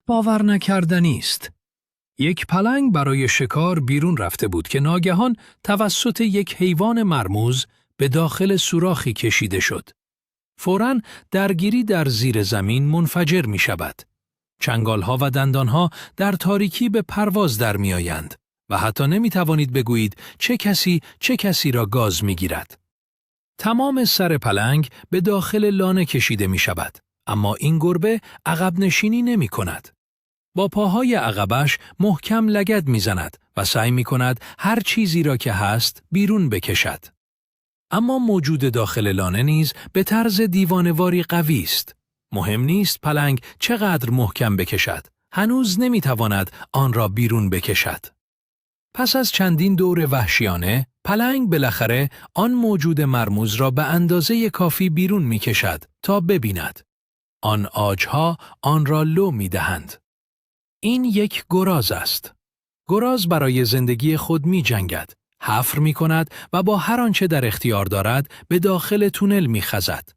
باور نکردنی است. یک پلنگ برای شکار بیرون رفته بود که ناگهان توسط یک حیوان مرموز به داخل سوراخی کشیده شد. فوراً درگیری در زیر زمین منفجر می شود. چنگالها و دندانها در تاریکی به پرواز در می آیند و حتی نمی توانید بگویید چه کسی را گاز می گیرد. تمام سر پلنگ به داخل لانه کشیده می شود، اما این گربه عقب نشینی نمی کند. با پاهای عقبش محکم لگد می زند و سعی می کند هر چیزی را که هست بیرون بکشد. اما موجود داخل لانه نیز به طرز دیوانه‌واری قوی است. مهم نیست پلنگ چقدر محکم بکشد، هنوز نمی تواند آن را بیرون بکشد. پس از چندین دور وحشیانه، پلنگ بالاخره آن موجود مرموز را به اندازه کافی بیرون می کشد تا ببیند. آن عاج‌ها آن را لو می دهند. این یک گراز است. گراز برای زندگی خود می جنگد، حفر می کند و با هر آنچه در اختیار دارد به داخل تونل می خزد.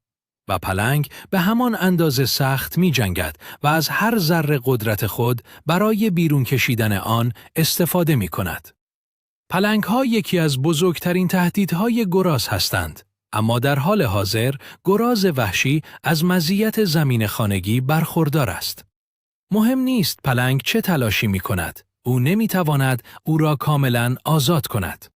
و پلنگ به همان اندازه سخت می جنگد و از هر ذره قدرت خود برای بیرون کشیدن آن استفاده می کند. پلنگ ها یکی از بزرگترین تهدیدهای گراز هستند، اما در حال حاضر گراز وحشی از مزیت زمین خانگی برخوردار است. مهم نیست پلنگ چه تلاشی می کند، او نمی تواند او را کاملا آزاد کند.